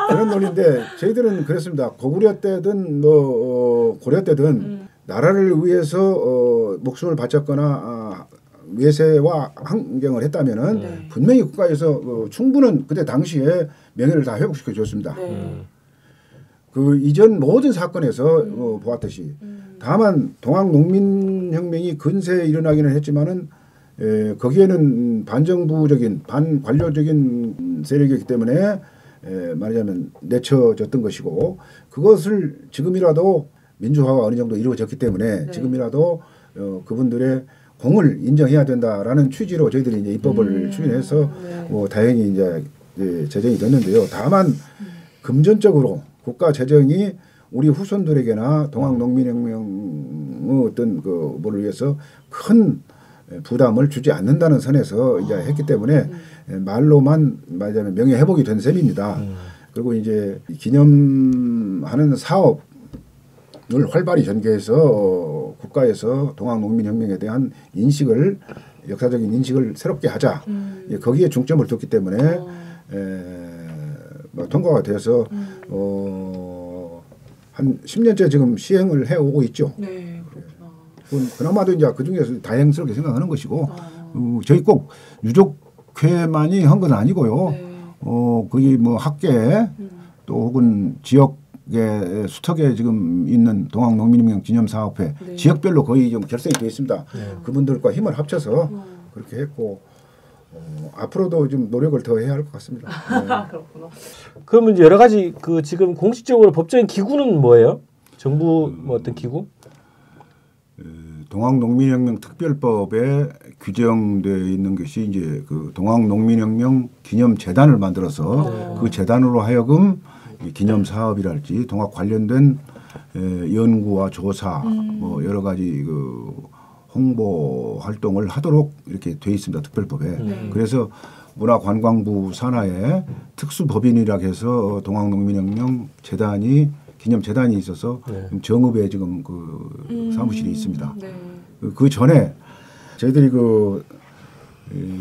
그런 논리인데 저희들은 그랬습니다. 고구려 때든 뭐 고려 때든 나라를 위해서 목숨을 바쳤거나 외세와 환경을 했다면은 분명히 국가에서 충분한 그때 당시에 명예를 다 회복시켜 줬습니다. 그 이전 모든 사건에서 보았듯이 다만 동학농민혁명이 근세에 일어나기는 했지만은 거기에는 반정부적인 반관료적인 세력이기 때문에 말하자면 내쳐졌던 것이고 그것을 지금이라도 민주화가 어느 정도 이루어졌기 때문에 지금이라도 그분들의 공을 인정해야 된다라는 취지로 저희들이 이제 입법을 추진해서 다행히 이제 제정이 됐는데요. 다만 금전적으로 국가 재정이 우리 후손들에게나 동학농민혁명의 어떤 그 뭐를 위해서 큰 부담을 주지 않는다는 선에서 이제 했기 때문에 말로만 말하자면 명예 회복이 된 셈입니다. 그리고 이제 기념하는 사업을 활발히 전개해서 국가에서 동학농민혁명에 대한 인식을 역사적인 인식을 새롭게 하자. 거기에 중점을 뒀기 때문에 통과가 돼서 한 10년째 지금 시행을 해오고 있죠. 그나마도 이제 그 중에서 다행스럽게 생각하는 것이고 저희 꼭 유족회만이 한 건 아니고요. 거기 뭐 학계 또 혹은 지역의 수턱에 지금 있는 동학농민혁명 기념사업회 네. 지역별로 거의 좀 결성이 되어 있습니다. 그분들과 힘을 합쳐서 그렇게 했고 앞으로도 좀 노력을 더 해야 할 것 같습니다. 네. 그렇구나. 그러면 이제 여러 가지 그 지금 공식적으로 법적인 기구는 뭐예요? 정부 뭐 어떤 기구? 동학농민혁명 특별법에 규정되어 있는 것이 이제 그 동학농민혁명 기념재단을 만들어서 그 재단으로 하여금 기념 사업이랄지 동학 관련된 연구와 조사 뭐 여러 가지 그 홍보 활동을 하도록 이렇게 돼 있습니다. 특별법에. 그래서 문화관광부 산하에 특수법인이라고 해서 동학농민혁명 재단이 기념재단이 있어서 정읍에 지금 그 사무실이 있습니다. 네. 그 전에 저희들이 그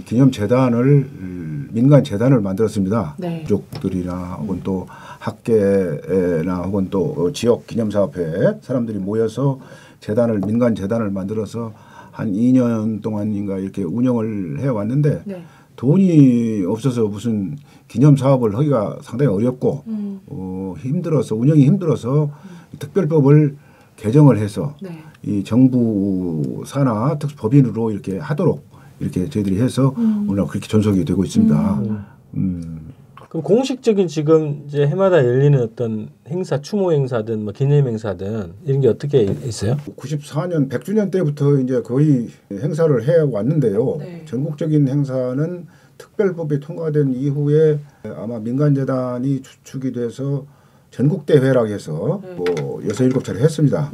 기념재단을 민간 재단을 만들었습니다. 네. 유족들이나 혹은 또 학계나 혹은 또 지역 기념사업회 사람들이 모여서 재단을 민간 재단을 만들어서 한 2년 동안인가 이렇게 운영을 해왔는데 네. 돈이 없어서 무슨 기념 사업을 하기가 상당히 어렵고 힘들어서 운영이 힘들어서 특별법을 개정을 해서 네. 이 정부 산하 특수법인으로 이렇게 하도록 이렇게 저희들이 해서 오늘 그렇게 전속이 되고 있습니다. 그럼 공식적인 지금 이제 해마다 열리는 어떤 행사, 추모 행사든 뭐 기념 행사든 이런 게 어떻게 있어요? 94년 100주년 때부터 이제 거의 행사를 해 왔는데요. 네. 전국적인 행사는 특별법이 통과된 이후에 아마 민간재단이 주축이 돼서 전국대회라고 해서 뭐 6-7차례 했습니다.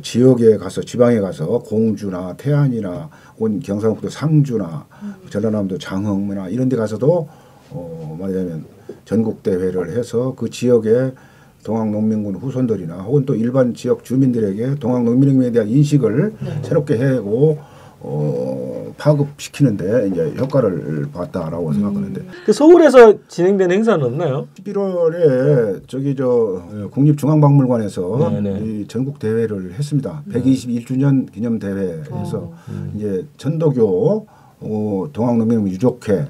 지역에 가서 지방에 가서 공주나 태안이나 온 경상북도 상주나 전라남도 장흥이나 이런 데 가서도 말하자면 전국대회를 해서 그 지역의 동학농민군 후손들이나 혹은 또 일반 지역 주민들에게 동학농민혁명에 대한 인식을 새롭게 해고 파급시키는데 이제 효과를 봤다라고 생각하는데. 그 서울에서 진행된 행사는 없나요? 11월에 저기 국립중앙박물관에서 이 전국 대회를 했습니다. 121주년 기념 대회에서 이제 천도교 동학농민혁명 유족회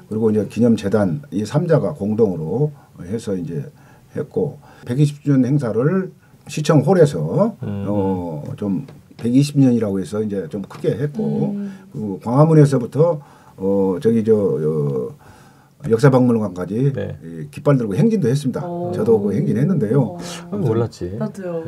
그리고 이제 기념재단 이 3자가 공동으로 해서 이제 했고 120주년 행사를 시청 홀에서 좀 120년이라고 해서 이제 좀 크게 했고 그리고 광화문에서부터 역사박물관까지 깃발 들고 행진도 했습니다. 저도 그 행진했는데요. 몰랐지. 나도요.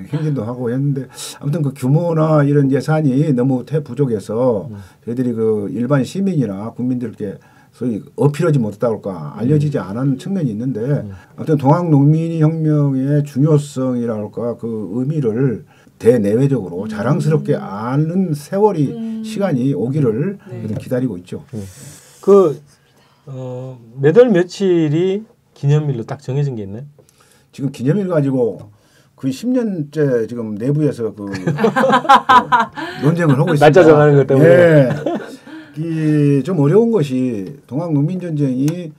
행진도 하고 했는데 아무튼 그 규모나 이런 예산이 너무 부족해서 저희들이 그 일반 시민이나 국민들께 소위 어필하지 못했다고 할까 알려지지 않은 측면이 있는데 아무튼 동학농민혁명의 중요성이라고 할까 그 의미를 대내외적으로 자랑스럽게 아는 세월이 시간이 오기를 기다리고 있죠. 몇 월 며칠이 기념일로 딱 정해진 게 있나요? 지금 기념일 가지고 거의 10년째 지금 내부에서 논쟁을 하고 있습니다. 날짜 정하는 것 때문에. 좀 어려운 것이 동학농민전쟁이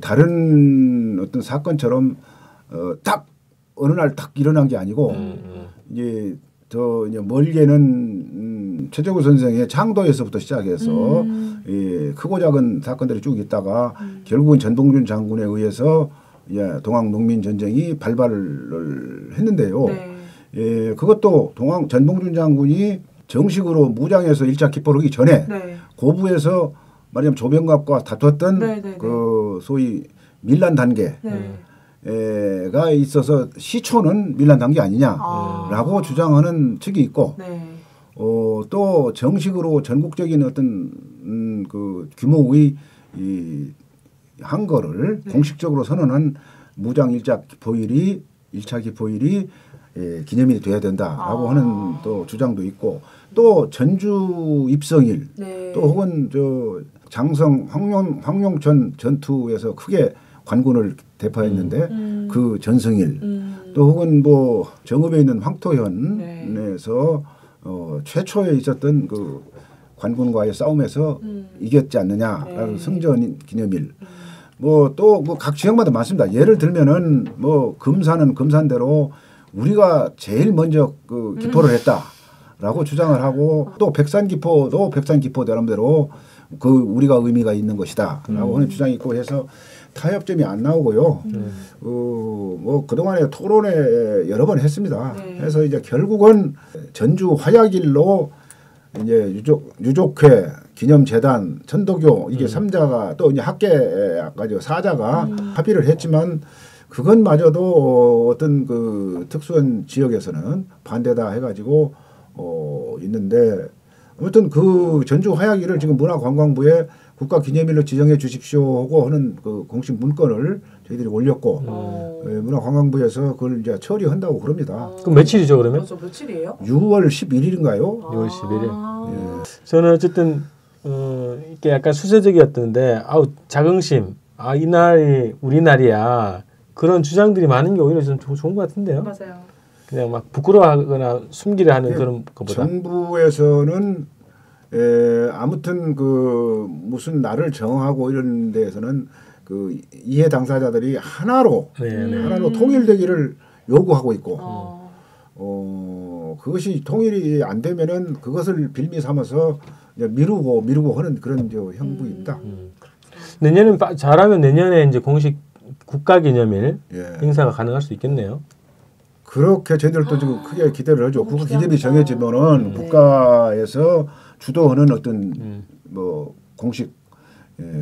다른 어떤 사건처럼 딱 어느 날 딱 일어난 게 아니고 이제 멀게는 최재구 선생의 창도에서부터 시작해서 크고 작은 사건들이 쭉 있다가 결국은 전봉준 장군에 의해서 동학농민 전쟁이 발발을 했는데요. 그것도 전봉준 장군이 정식으로 무장해서 1차 기포를 하기 전에 고부에서 말하자면 조병갑과 다투었던 그 소위 밀란 단계 가 있어서 시초는 밀란 단계 아니냐라고 주장하는 측이 있고 또 정식으로 전국적인 어떤 그 규모의 한 거를 공식적으로 선언한 무장 1차 기포일이 기념일이 돼야 된다라고 하는 또 주장도 있고 또 전주 입성일 또 혹은 장성 황룡천 전투에서 크게 관군을 대파했는데 그 전성일 또 혹은 뭐 정읍에 있는 황토현에서 최초에 있었던 그 관군과의 싸움에서 이겼지 않느냐라는 승전 기념일 뭐 또 각 지역마다 많습니다. 예를 들면은 뭐 금산은 금산대로 우리가 제일 먼저 그 기포를 했다라고 주장을 하고 또 백산기포도 백산기포 나름대로 그 우리가 의미가 있는 것이다라고 하는 주장이 있고 해서 타협점이 안 나오고요. 뭐 그동안에 토론회 여러 번 했습니다. 그래서 이제 결국은 전주 화약일로 이제 유족회, 기념재단, 천도교 이게 3자가 또 이제 학계까지 4자가 합의를 했지만 그것마저도 어떤 그 특수한 지역에서는 반대다 해가지고 있는데 아무튼 그 전주 화약일을 지금 문화관광부에 국가기념일로 지정해 주십시오 하고 하는 그 공식 문건을 저희들이 올렸고 문화관광부에서 그걸 이제 처리한다고 그럽니다. 그럼 며칠이죠 그러면? 맞아, 며칠이에요? 6월 11일인가요? 6월 11일. 예. 저는 어쨌든 이게 약간 수세적이었던데 자긍심. 이날이 우리 날이야. 그런 주장들이 많은 게 오히려 좀 좋은 것 같은데요. 맞아요. 그냥 막 부끄러워하거나 숨기려 하는 그런 것보다. 정부에서는 아무튼 그 무슨 날을 정하고 이런 데에서는 그 이해 당사자들이 하나로 통일되기를 요구하고 있고 그것이 통일이 안 되면은 그것을 빌미 삼아서 이제 미루고 하는 그런 형국입니다. 내년은 잘하면 내년에 이제 공식 국가기념일 행사가 가능할 수 있겠네요. 그렇게 저희들도 지금 크게 기대를 하죠. 국가기념일이 정해지면은 국가에서 주도하는 어떤 뭐 공식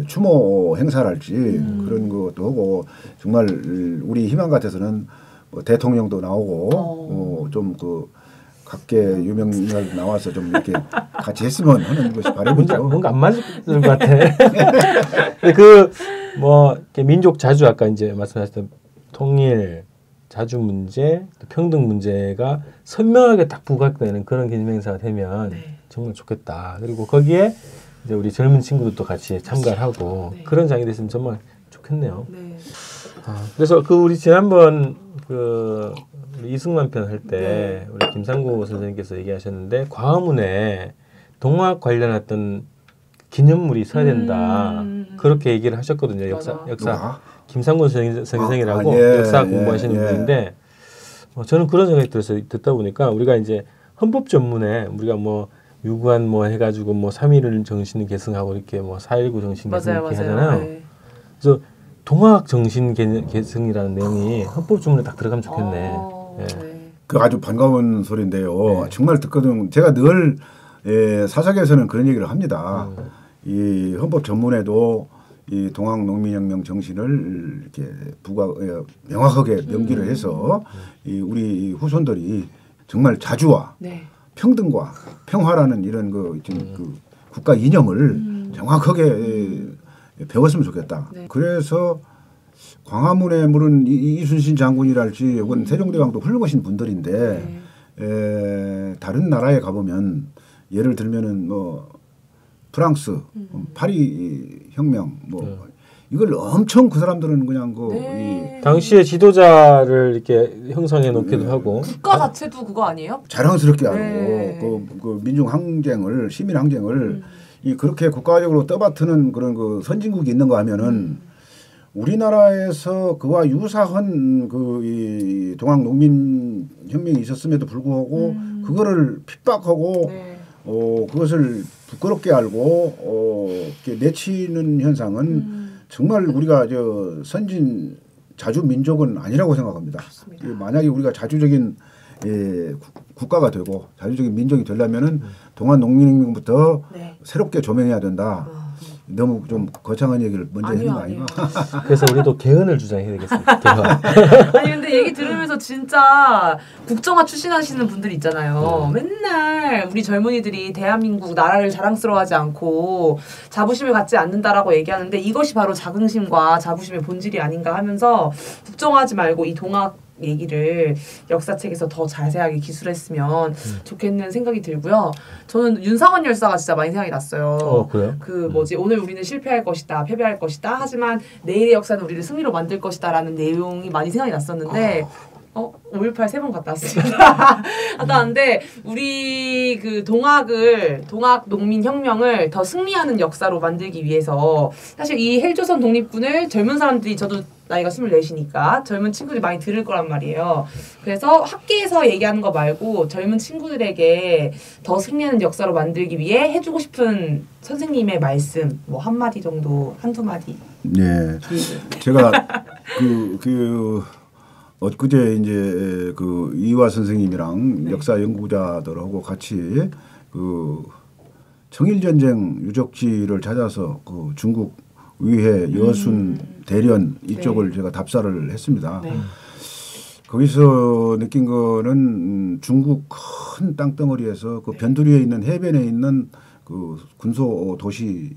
추모 행사랄지 그런 것도 하고 정말 우리 희망 같아서는 뭐 대통령도 나오고 좀 그 각계 유명인들 나와서 좀 이렇게 같이 했으면 하는 것이 바람이죠. 뭔가 안 맞을 것 같아. 그 뭐 민족 자주 아까 이제 말씀하셨던 통일 자주 문제, 평등 문제가 선명하게 딱 부각되는 그런 기념 행사가 되면 정말 좋겠다. 그리고 거기에 이제 우리 젊은 친구들도 같이 참가를 하고 그런 장이 됐으면 정말 좋겠네요. 그래서 그 우리 지난번 그 우리 이승만 편 할 때 우리 김상구 선생님께서 얘기하셨는데 광화문에 동학 관련 어떤 기념물이 있어야 된다. 그렇게 얘기를 하셨거든요. 역사 김상구 선생이라고 역사 공부하시는 분인데 저는 그런 생각이 들어서 듣다 보니까 우리가 이제 헌법 전문에 우리가 뭐 유구한 뭐 해가지고 뭐 3.1 정신 계승하고 이렇게 뭐 4.19 정신 계승 이렇게 하잖아요. 그래서 동학 정신 계승이라는 내용이 헌법 전문에 딱 들어가면 좋겠네. 그 아주 반가운 소리인데요. 정말 듣거든. 제가 늘 사석에서는 그런 얘기를 합니다. 이 헌법 전문에도 이 동학농민혁명 정신을 이렇게 명확하게 명기를 해서 이 우리 후손들이 정말 자주와 평등과 평화라는 이런 그 국가 이념을 정확하게 배웠으면 좋겠다. 그래서 광화문에 물은 이순신 장군이랄지 혹은 세종대왕도 훌륭하신 분들인데 다른 나라에 가보면 예를 들면은 뭐 프랑스 파리 혁명 뭐 이걸 엄청 그 사람들은 그냥 당시의 지도자를 이렇게 형성해 놓기도 하고 국가 자체도 그거 아니에요? 자랑스럽게 하고 그 민중 항쟁을 시민 항쟁을 그렇게 국가적으로 떠받드는 그런 그 선진국이 있는가 하면은 우리나라에서 그와 유사한 이 동학 농민 혁명이 있었음에도 불구하고 그거를 핍박하고 그것을 부끄럽게 알고 이렇게 내치는 현상은 정말 우리가 선진 자주 민족은 아니라고 생각합니다. 만약에 우리가 자주적인 국가가 되고 자주적인 민족이 되려면은 동학 농민혁명부터 새롭게 조명해야 된다. 너무 좀 거창한 얘기를 먼저 하는 거 아닌가? 그래서 우리도 개헌을 주장해야 되겠습니다. 개헌. 아니 근데 얘기 들으면서 진짜 국정화 추진하시는 분들 있잖아요. 맨날 우리 젊은이들이 대한민국 나라를 자랑스러워하지 않고 자부심을 갖지 않는다라고 얘기하는데 이것이 바로 자긍심과 자부심의 본질이 아닌가 하면서 국정화하지 말고 이 동학 얘기를 역사책에서 더 자세하게 기술했으면 좋겠는 생각이 들고요. 저는 윤상원 열사가 진짜 많이 생각이 났어요. 그래요? 오늘 우리는 실패할 것이다, 패배할 것이다. 하지만 내일의 역사는 우리를 승리로 만들 것이다라는 내용이 많이 생각이 났었는데 5.18 3번 갔다 왔습니다. 갔다 왔는데 우리 그 동학 농민혁명을 더 승리하는 역사로 만들기 위해서 사실 이 헬조선 독립군을 젊은 사람들이 저도 나이가 24이니까 젊은 친구들이 많이 들을 거란 말이에요. 그래서 학계에서 얘기하는 거 말고 젊은 친구들에게 더 승리하는 역사로 만들기 위해 해주고 싶은 선생님의 말씀 뭐 한마디 정도 한두 마디. 네, 제가 엊그제 이제 그 이화 선생님이랑 네. 역사 연구자들하고 같이 그 청일전쟁 유적지를 찾아서 그 중국 위해 여순 대련 이쪽을 네. 제가 답사를 했습니다. 네. 거기서 느낀 거는 중국 큰 땅덩어리에서 그 변두리에 있는 해변에 있는 그 군소 도시에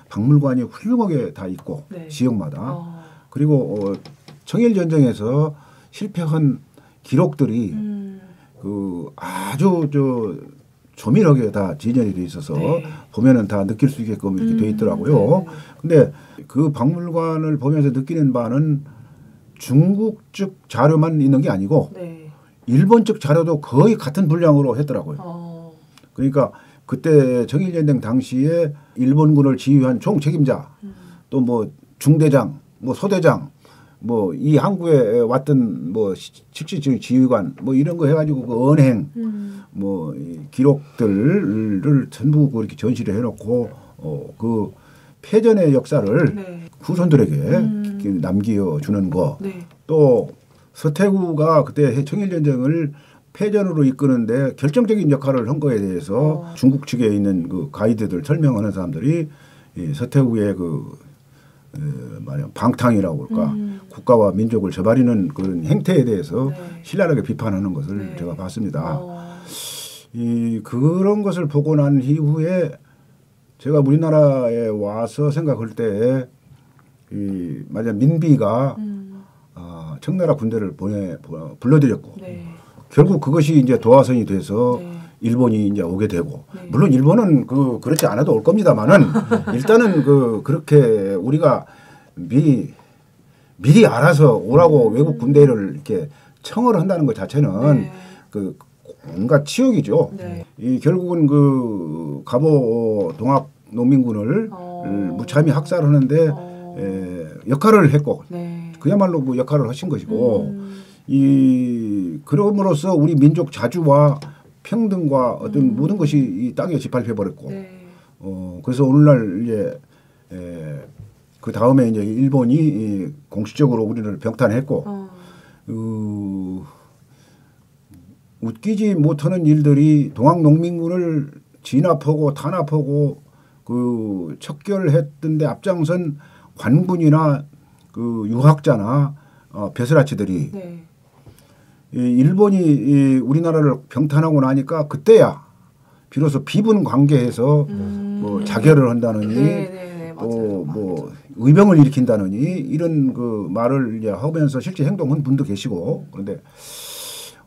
박물관이 훌륭하게 다 있고 네. 지역마다 그리고 청일전쟁에서 실패한 기록들이 그 아주 조밀하게 다 진열이 돼 있어서 네. 보면은 다 느낄 수 있게끔 이렇게 돼 있더라고요. 근데 그 박물관을 보면서 느끼는 바는 중국 측 자료만 있는 게 아니고 네. 일본 측 자료도 거의 같은 분량으로 했더라고요. 그러니까 그때 청일전쟁 당시에 일본군을 지휘한 총책임자 또 뭐 중대장 뭐 소대장 뭐 이 항구에 왔던 뭐 식시청 지휘관 뭐 이런 거 해가지고 그 언행 뭐 기록들을 전부 그렇게 전시를 해놓고 그 패전의 역사를 네. 후손들에게 남겨주는 거. 네. 또 서태구가 그때 청일전쟁을 패전으로 이끄는데 결정적인 역할을 한 거에 대해서 중국 측에 있는 그 가이드들 설명하는 사람들이 이 서태구의 방탕이라고 할까 국가와 민족을 저버리는 그런 행태에 대해서 네. 신랄하게 비판하는 것을 네. 제가 봤습니다. 그런 것을 보고 난 이후에 제가 우리나라에 와서 생각할 때 만약 민비가 청나라 군대를 불러들였고 네. 결국 그것이 이제 도화선이 돼서 네. 일본이 이제 오게 되고 네. 물론 일본은 그렇지 않아도 올 겁니다만은 일단은 그렇게 우리가 미리 알아서 오라고 외국 군대를 이렇게 청을 한다는 것 자체는 네. 온갖 치욕이죠. 네. 결국은 갑오 동학 농민군을 무참히 학살하는데 역할을 했고 네. 그야말로 그 역할을 하신 것이고 그럼으로써 우리 민족 자주와 평등과 어떤 모든 것이 이 땅에 짓밟혀 버렸고 네. 그래서 오늘날 이제 그 다음에 이제 일본이 공식적으로 우리를 병탄했고 웃기지 못하는 일들이 동학 농민군을 진압하고 탄압하고 척결했던데 앞장선 관군이나 유학자나 벼슬아치들이 네. 일본이 우리나라를 병탄하고 나니까 그때야 비로소 비분 관계에서 뭐 자결을 한다느니 또 뭐 의병을 일으킨다느니 이런 말을 이제 하면서 실제 행동한 분도 계시고 그런데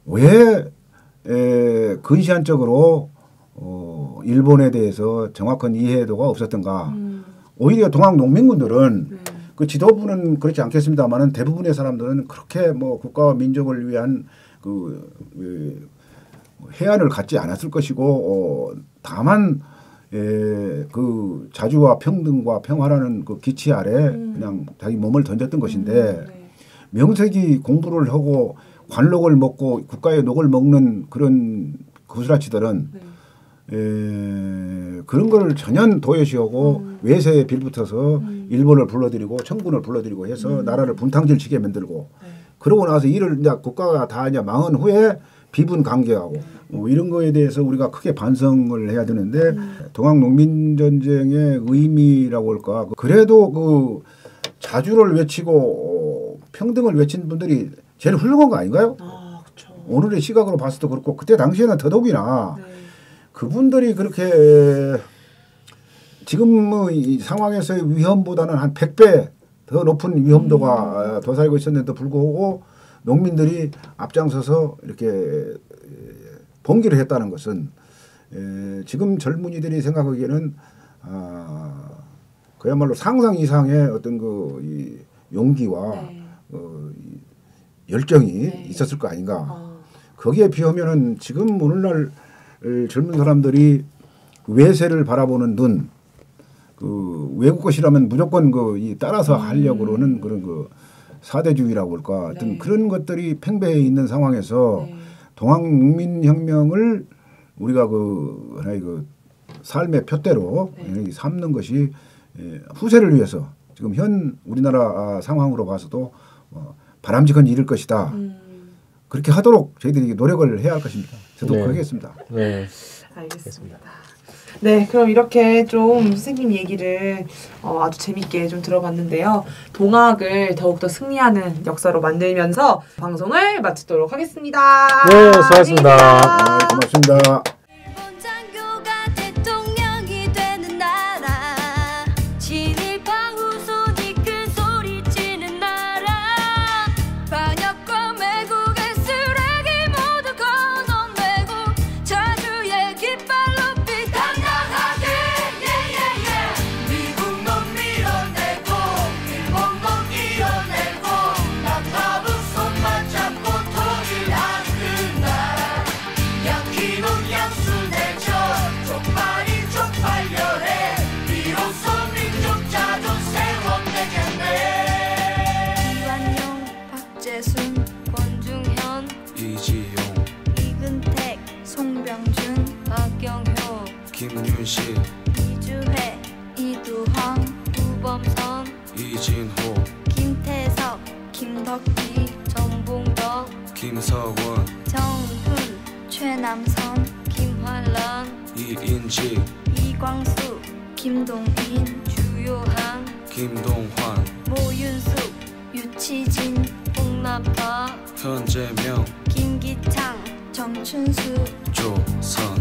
왜 근시안적으로 일본에 대해서 정확한 이해도가 없었던가. 오히려 동학 농민군들은 그 지도부는 그렇지 않겠습니다만은 대부분의 사람들은 그렇게 뭐 국가와 민족을 위한 해안을 갖지 않았을 것이고 다만 그 자주와 평등과 평화라는 그 기치 아래 그냥 자기 몸을 던졌던 것인데 명색이 공부를 하고 관록을 먹고 국가의 녹을 먹는 그런 구슬아치들은 그런 거를 전혀 도외시하고 외세에 빌붙어서 일본을 불러들이고 청군을 불러들이고 해서 나라를 분탕질치게 만들고 그러고 나서 이를 이제 국가가 다 이제 망한 후에 비분 관계하고 뭐 이런 거에 대해서 우리가 크게 반성을 해야 되는데 동학 농민전쟁의 의미라고 할까 그래도 자주를 외치고 평등을 외친 분들이 제일 훌륭한 거 아닌가요? 그렇죠. 오늘의 시각으로 봤을 때 그렇고 그때 당시에는 더더욱이나 그분들이 그렇게 지금 이 상황에서의 위험보다는 한 100배 더 높은 위험도가 도사리고 있었는데도 불구하고 농민들이 앞장서서 이렇게 봉기를 했다는 것은 지금 젊은이들이 생각하기에는 그야말로 상상 이상의 어떤 이 용기와 열정이 네. 있었을 거 아닌가. 거기에 비하면은 지금 오늘날 젊은 사람들이 외세를 바라보는 눈, 그 외국 것이라면 무조건 따라서 하려고 그러는 그런 사대주의라고 할까 어떤 네. 그런 것들이 팽배해 있는 상황에서 네. 동학농민혁명을 우리가 하나의 삶의 표대로 네. 삼는 것이 후세를 위해서 지금 현 우리나라 상황으로 봐서도 바람직한 일일 것이다. 그렇게 하도록 저희들이 노력을 해야 할 것입니다. 저도 네. 그러겠습니다. 네. 알겠습니다. 네, 그럼 이렇게 좀 선생님 얘기를 아주 재밌게 좀 들어봤는데요. 동학을 더욱더 승리하는 역사로 만들면서 방송을 마치도록 하겠습니다. 네, 수고하셨습니다. 고맙습니다. 일본 장교가 대통령이 되는 나라 친일파 후손이 큰 소리 치는 나라 반역과 매국의 쓰레기 모두 건너매고 자주의 깃발 높이 당당하게 미국 놈 밀어내고 일본 놈 이어내고 남남은 손만 잡고 통일하는 나라 양키놈 양수내죠 족발이 쪽팔려래 비로소 민족 자존 세워내겠네 이완용 박재순 권중현 이지용 이근택 송병준 박경효 김윤식 이주혜 이두황 우범선 이진호 김태석 김덕기 정봉덕 김서원 정훈 최남선 김환란 이인직 이광수 김동인 주요한 김동환 모윤숙 유치진 홍나파 현재명 김기창 정춘수 조선